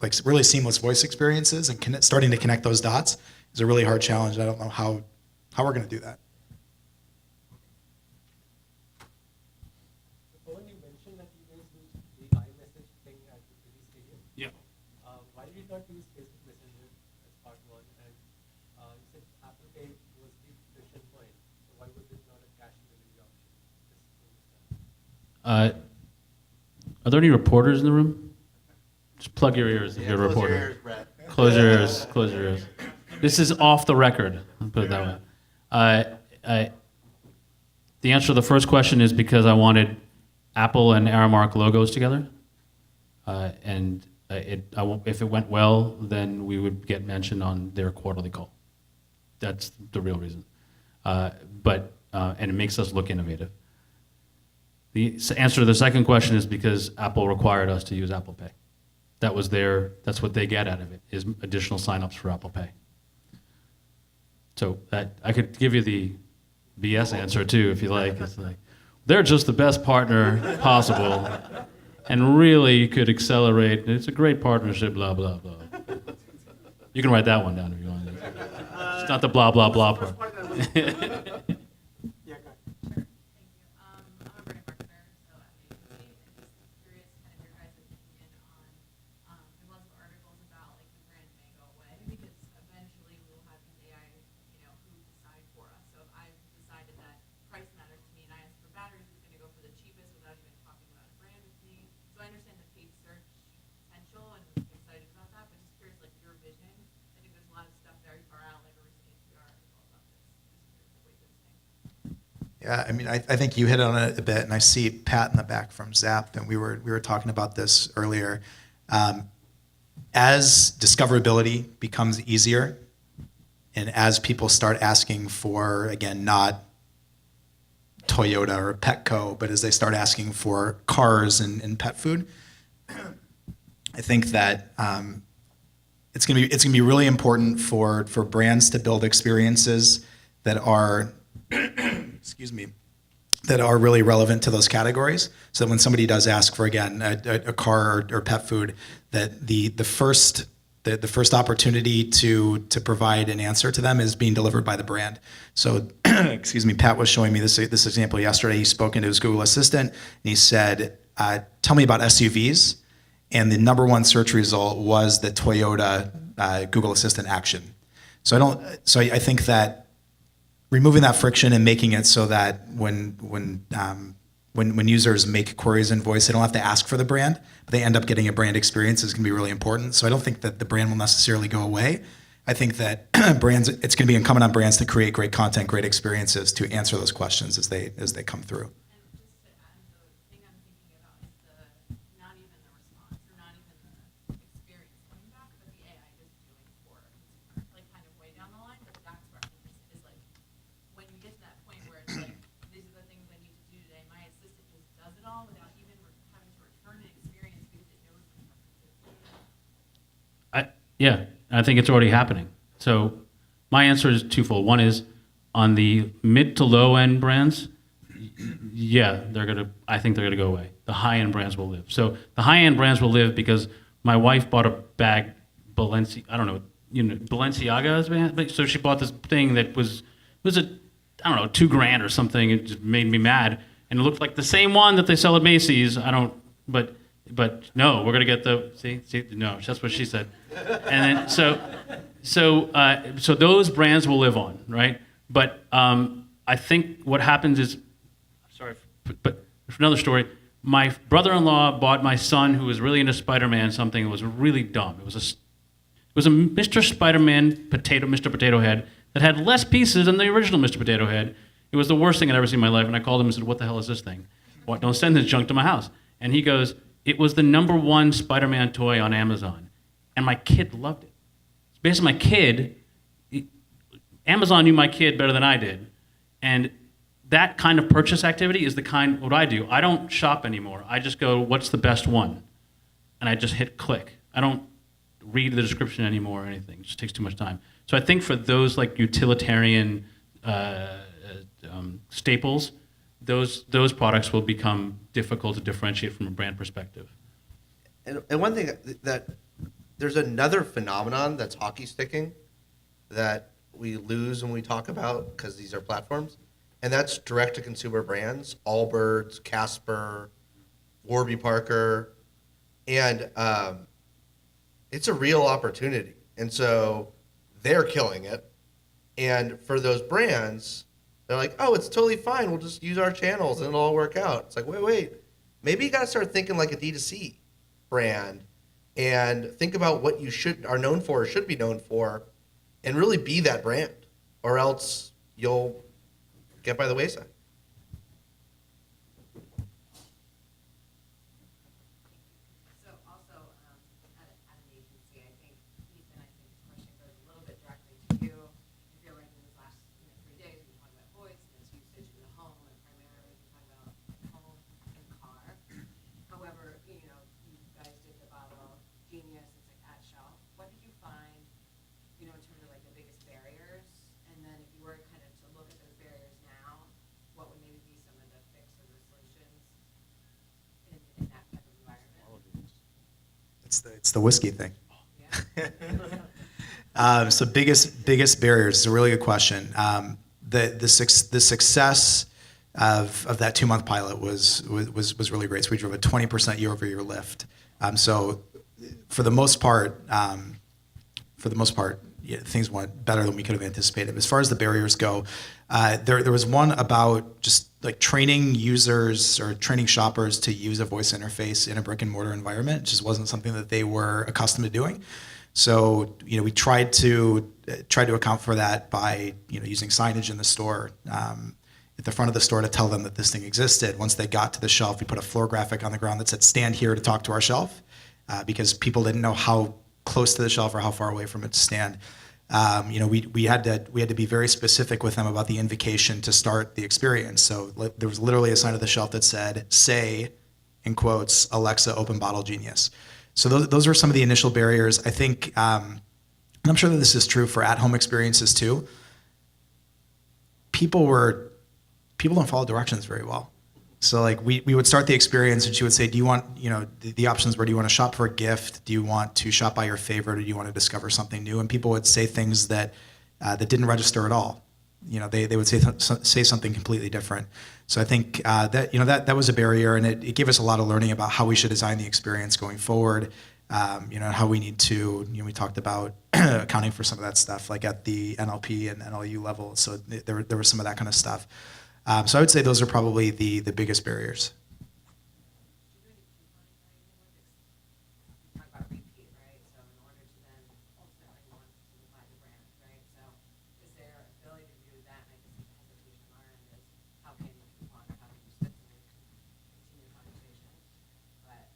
like really seamless voice experiences and starting to connect those dots is a really hard challenge. I don't know how we're going to do that. When you mentioned that you guys used the iMessage thing at the TV stadium, Yeah. why did you not use Facebook Messenger as part one? And you said Apple Pay was the friction point, so why was it not a cash delivery option? Just to understand. Are there any reporters in the room? Just plug your ears if you're a reporter. Close your ears. Close your ears. This is off the record. I'll put it that way. The answer to the first question is because I wanted Apple and Aramark logos together, if it went well, then we would get mentioned on their quarterly call. That's the real reason. And it makes us look innovative. The answer to the second question is because Apple required us to use Apple Pay. That's what they get out of it, is additional signups for Apple Pay. So I could give you the BS answer too, if you like. It's like, they're just the best partner possible, and really could accelerate. It's a great partnership, blah, blah, blah. You can write that one down if you want. It's not the blah, blah, blah part. Yeah, go ahead. Sure, thank you. I'm a brand marketer, so at the agency, and just curious kind of your guys' opinion on, there's lots of articles about like the brand may go away because eventually we will have these AI, who decide for us. So if I've decided that price matters to me and I ask for batteries, it's going to go for the cheapest without even talking about a brand with me. So I understand the paid search potential and I'm excited about that, but just curious, like your vision. I think there's a lot of stuff very far out, like a recent APR article about this. Just curious, like, what you guys think. Yeah, I mean, I think you hit on it a bit, and I see Pat in the back from Zap, and we were talking about this earlier. As discoverability becomes easier, and as people start asking for, again, not Toyota or Petco, but as they start asking for cars and pet food, I think that it's gonna be really important for brands to build experiences that are excuse me, that are really relevant to those categories. So that when somebody does ask for, again, a car or pet food, that the first opportunity to provide an answer to them is being delivered by the brand. So, excuse me, Pat was showing me this example yesterday. He spoke into his Google Assistant and he said, "Tell me about SUVs," and the number one search result was the Toyota Google Assistant action. So I think that removing that friction and making it so that when users make queries in voice, they don't have to ask for the brand, but they end up getting a brand experience is going to be really important. So I don't think that the brand will necessarily go away. I think that it's going to be incumbent on brands to create great content, great experiences to answer those questions as they come through. And just to add, the thing I'm thinking about is not even the response or not even the experience coming back, but the AI just doing for a consumer, like kind of way down the line. But that's where I'm interested is like when you get to that point where it's like these are the things I need to do today. My assistant just does it all without even having to return an experience because it knows the I think it's already happening. So my answer is twofold. One is on the mid to low end brands, yeah, I think they're gonna go away. The high end brands will live. So the high end brands will live because my wife bought a bag, Balenciaga's band. So she bought this thing that was $2,000 or something. It just made me mad, and it looked like the same one that they sell at Macy's. But no, we're gonna get no, that's what she said. And then so those brands will live on, right? But I think what happens is, but for another story, my brother-in-law bought my son, who was really into Spider-Man, something that was really dumb. It was a Mr. Spider-Man Mr. Potato Head that had less pieces than the original Mr. Potato Head. It was the worst thing I'd ever seen in my life, and I called him and said, "What the hell is this thing? What? Don't send this junk to my house." And he goes, "It was the #1 Spider-Man toy on Amazon." And my kid loved it. Based on my kid, Amazon knew my kid better than I did. And that kind of purchase activity is the kind, what I do. I don't shop anymore. I just go, what's the best one? And I just hit click. I don't read the description anymore or anything. It just takes too much time. So I think for those like utilitarian staples, those products will become difficult to differentiate from a brand perspective. And one thing that there's another phenomenon that's hockey sticking that we lose when we talk about because these are platforms, and that's direct-to-consumer brands, Allbirds, Casper, Warby Parker, and it's a real opportunity. And so they're killing it. And for those brands, they're like, oh, it's totally fine. We'll just use our channels and it'll all work out. It's like, wait. Maybe you got to start thinking like a D2C brand and think about what you are known for or should be known for and really be that brand, or else you'll get by the wayside. So also, at an agency, I think, Ethan, I think this question goes a little bit directly to you. If you're like in these last 3 days, we talked about voice and its usage in the home, and primarily we talked about home and car. However, you guys did the bottle Genius, it's like at shelf. What did you find, in terms of like the biggest barriers? And then if you were kind of to look at those barriers now, what would maybe be some of the fixes or solutions in that type of environment? It's the whiskey thing. Yeah. So biggest barriers is a really good question. The success of that 2-month pilot was really great. So we drove a 20% year-over-year lift. So for the most part, yeah, things went better than we could have anticipated. As far as the barriers go, there was one about just like training users or training shoppers to use a voice interface in a brick and mortar environment. It just wasn't something that they were accustomed to doing. So we tried to account for that by using signage in the store, at the front of the store, to tell them that this thing existed. Once they got to the shelf, we put a floor graphic on the ground that said "Stand here to talk to our shelf," because people didn't know how close to the shelf or how far away from it to stand. We had to be very specific with them about the invocation to start the experience. So there was literally a sign at the shelf that said, "Say," in quotes, "Alexa, open bottle Genius." So those are some of the initial barriers. I think, and I'm sure that this is true for at-home experiences too. People don't follow directions very well. So like we would start the experience and she would say, do you want, the options were, do you want to shop for a gift? Do you want to shop by your favorite? Or do you want to discover something new? And people would say things that didn't register at all. They would say something completely different. So I think that was a barrier, and it gave us a lot of learning about how we should design the experience going forward. How we need to, we talked about accounting for some of that stuff, like at the NLP and NLU level. So there was some of that kind of stuff. So I would say those are probably the biggest barriers. Talk about repeat, right? So in order to then ultimately want to buy the brand, right? So is there ability to do that? And I guess the hesitation on our end is how can you coupon or how can you sit and continue the conversation? But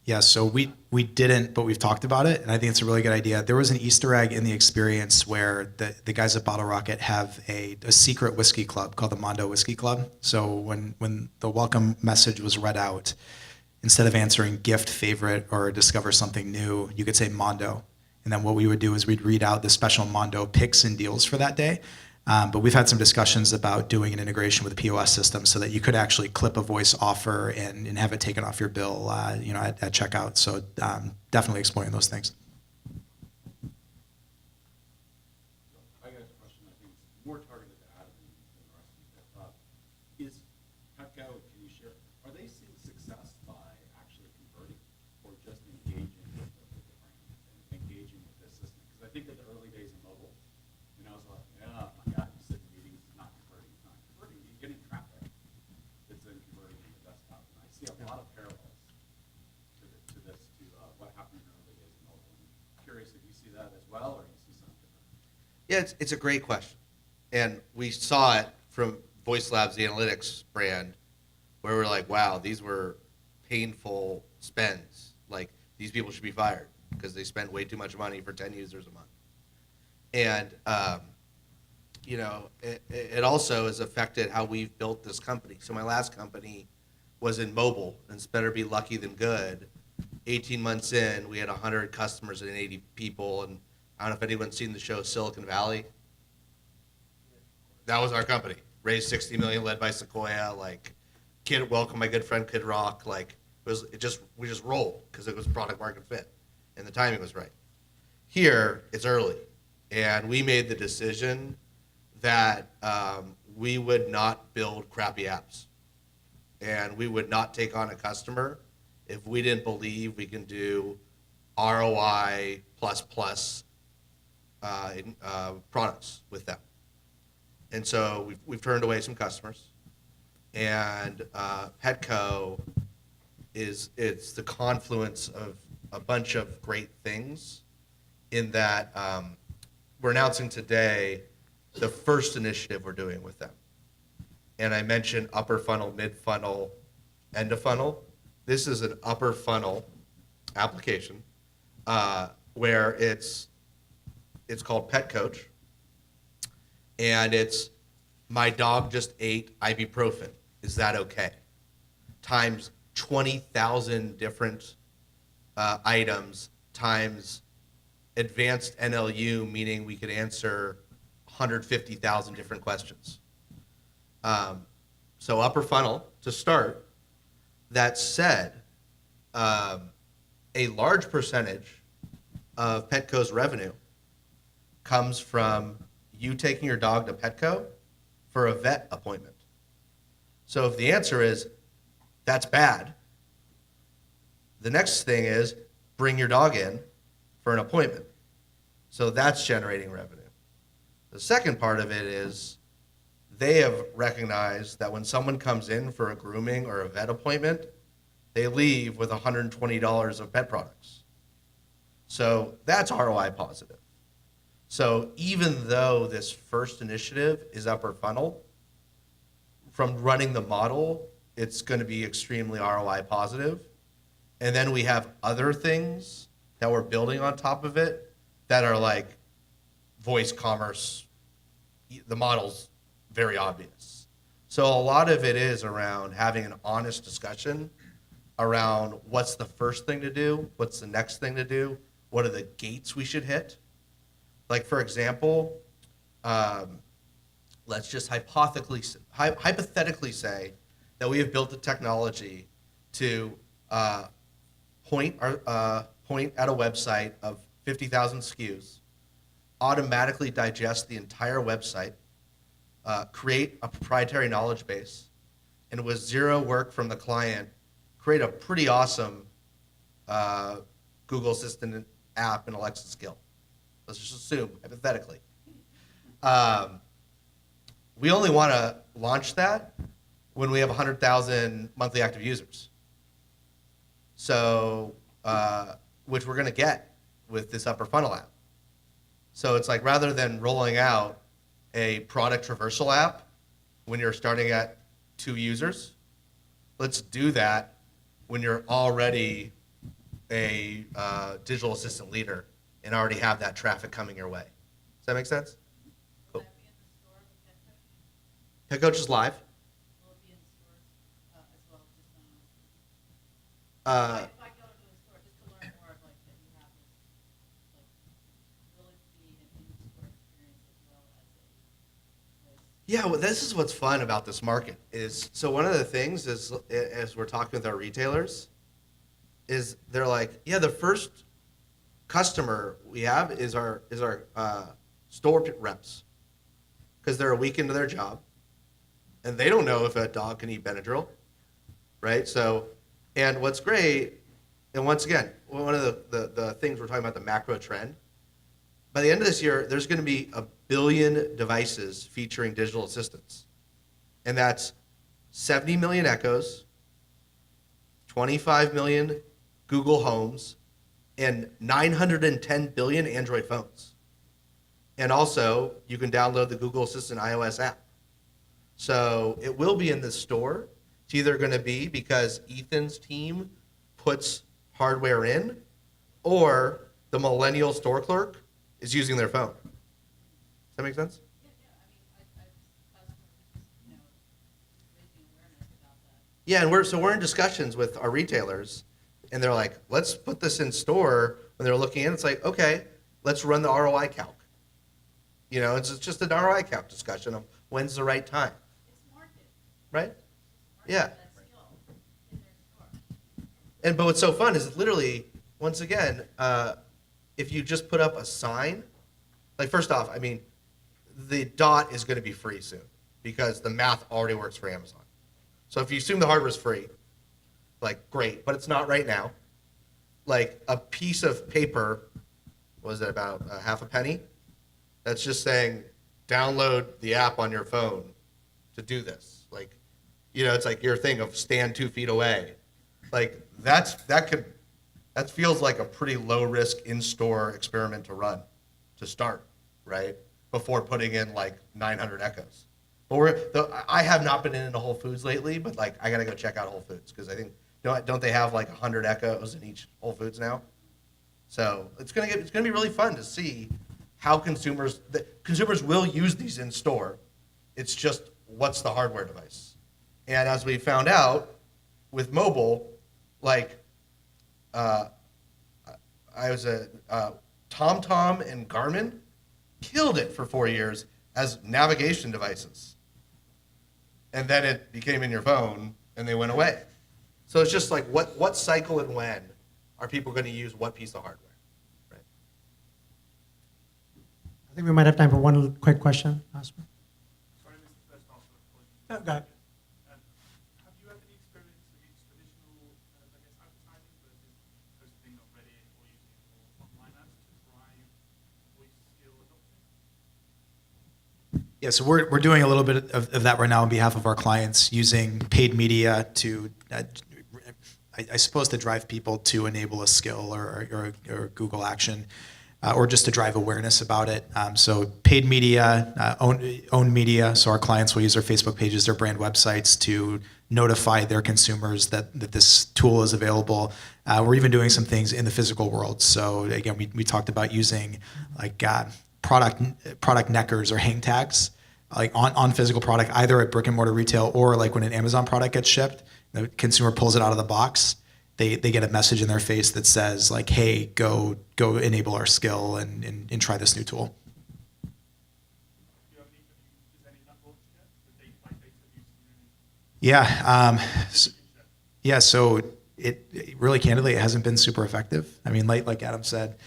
Yeah, so we didn't, but we've talked about it, and I think it's a really good idea. There was an Easter egg in the experience where the guys at Bottle Rocket have a secret whiskey club called the Mondo Whiskey Club. So when the welcome message was read out, instead of answering gift, favorite, or discover something new, you could say Mondo. And then what we would do is we'd read out the special Mondo picks and deals for that day. But we've had some discussions about doing an integration with the POS system so that you could actually clip a voice offer and have it taken off your bill, at checkout. So definitely exploring those things. I got a question, I think it's more targeted to Adam than the rest of you. Is Petco, can you share, are they seeing success by actually converting or just engaging with the brand and engaging with this system? Because I think in the early days of mobile, I was like, oh my God, you sit in meetings, it's not converting, you're getting traffic that's then converting to the desktop. And I see a lot of parallels to this, to what happened in the early days of mobile. I'm curious if you see that as well, or you see something different. Yeah, it's a great question. And we saw it from Voice Labs, the analytics brand, where we're like, wow, these were painful spends. Like, these people should be fired because they spend way too much money for 10 users a month. And it also has affected how we've built this company. So my last company was in mobile, and it's better be lucky than good. 18 months in, we had 100 customers and 80 people, and I don't know if anyone's seen the show Silicon Valley. That was our company. Raised 60 million, led by Sequoia. Like, Kid Welcome, my good friend Kid Rock. Like, we just rolled because it was product market fit, and the timing was right. Here, it's early, and we made the decision that we would not build crappy apps, and we would not take on a customer if we didn't believe we can do ROI plus products with them. And so we've turned away some customers, and Petco it's the confluence of a bunch of great things in that we're announcing today the first initiative we're doing with them. And I mentioned upper funnel, mid funnel, end of funnel. This is an upper funnel application where it's called Pet Coach, and it's my dog just ate ibuprofen. Is that okay? Times 20,000 different items times advanced NLU, meaning we could answer 150,000 different questions. So upper funnel to start. That said, a large percentage of Petco's revenue comes from you taking your dog to Petco for a vet appointment. So if the answer is that's bad, the next thing is bring your dog in for an appointment. So that's generating revenue. The second part of it is they have recognized that when someone comes in for a grooming or a vet appointment, they leave with $120 of pet products. So that's ROI positive. So even though this first initiative is upper funnel, from running the model, it's going to be extremely ROI positive. And then we have other things that we're building on top of it that are like voice commerce. The model's very obvious. So a lot of it is around having an honest discussion around what's the first thing to do, what's the next thing to do, what are the gates we should hit. Like, for example, let's just hypothetically say that we have built the technology to point at a website of 50,000 SKUs, automatically digest the entire website, create a proprietary knowledge base, and with zero work from the client, create a pretty awesome Google Assistant app and Alexa skill. Let's just assume, hypothetically. We only want to launch that when we have 100,000 monthly active users. So, which we're going to get with this upper funnel app. So it's like rather than rolling out a product traversal app when you're starting at 2 users, let's do that when you're already a digital assistant leader and already have that traffic coming your way. Does that make sense? Will Cool. that be in the store with Pet Coach? Pet Coach is live. Will it be in the stores as well, just Uh, if I go into a store, just to learn more of like that you have this, like, will it be an in-store experience as well as Yeah, well, this is what's fun about this market is, so one of the things is, as we're talking with our retailers, is they're like, yeah, the first customer we have is our store reps, because they're a week into their job, and they don't know if a dog can eat Benadryl, right? So, and what's great, and once again, one of the things we're talking about, the macro trend, by the end of this year, there's going to be 1 billion devices featuring digital assistants. And that's 70 million Echoes, 25 million Google Homes, and 910 billion Android phones. And also, you can download the Google Assistant iOS app. So it will be in the store. It's either going to be because Ethan's team puts hardware in, or the millennial store clerk is using their phone. Does that make sense? Yeah, I mean, Yeah, and we're in discussions with our retailers, and they're like, let's put this in store. When they're looking at it, it's like, okay, let's run the ROI calc. You know, it's just an ROI calc discussion of when's the right time, It's market. right? Market Yeah. that skill in their store. And but what's so fun is literally, once again, if you just put up a sign, like first off, I mean, the dot is going to be free soon because the math already works for Amazon. So if you assume the hardware is free, like great, but it's not right now. Like a piece of paper, was it about a half a penny? That's just saying download the app on your phone to do this. Like, you know, it's like your thing of stand 2 feet away. Like that feels like a pretty low risk in-store experiment to run, to start, right? Before putting in like 900 echoes. But I have not been into Whole Foods lately, but like I gotta go check out Whole Foods because I think don't they have like 100 echoes in each Whole Foods now? So it's gonna be really fun to see how consumers will use these in store. It's just what's the hardware device, and as we found out with mobile, like I was a TomTom and Garmin killed it for 4 years as navigation devices. And then it became in your phone and they went away. So it's just like what cycle and when are people going to use what piece of hardware? Right? I think we might have time for one quick question. Last one. Sorry, I missed the first half of the point. Yeah, go ahead. Have you had any experience with traditional, I guess, advertising versus posting on Reddit or using more online ads to drive voice skill adoption? Yeah, so we're doing a little bit of that right now on behalf of our clients, using paid media to, I suppose, to drive people to enable a skill or a Google action, or just to drive awareness about it. So paid media, owned media. So our clients will use their Facebook pages, their brand websites to notify their consumers that this tool is available. We're even doing some things in the physical world. So again, we talked about using like product neckers or hang tags, like on physical product, either at brick and mortar retail or like when an Amazon product gets shipped, the consumer pulls it out of the box, they get a message in their face that says like, hey, go enable our skill and try this new tool. Do you have any examples yet? The data use? Yeah. So it really candidly, it hasn't been super effective. I mean, like Adam said,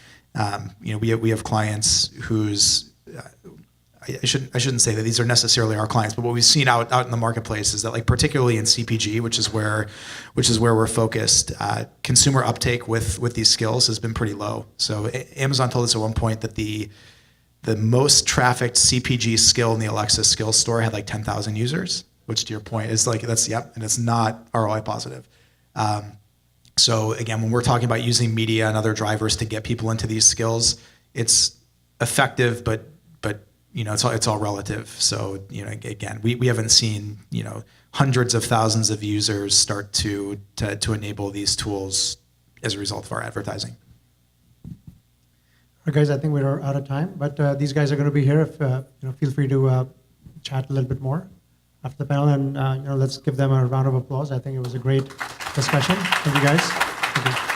we have clients whose I shouldn't say that these are necessarily our clients, but what we've seen out in the marketplace is that, like, particularly in CPG, which is where we're focused, consumer uptake with these skills has been pretty low. So Amazon told us at one point that the most trafficked CPG skill in the Alexa skills store had like 10,000 users, which, to your point, is like, and it's not ROI positive. So again, when we're talking about using media and other drivers to get people into these skills, it's effective, but it's all relative. So again, we haven't seen hundreds of thousands of users start to enable these tools as a result of our advertising. All right, guys, I think we're out of time, but these guys are going to be here. If feel free to chat a little bit more after the panel, and let's give them a round of applause. I think it was a great discussion. Thank you, guys. Thank you.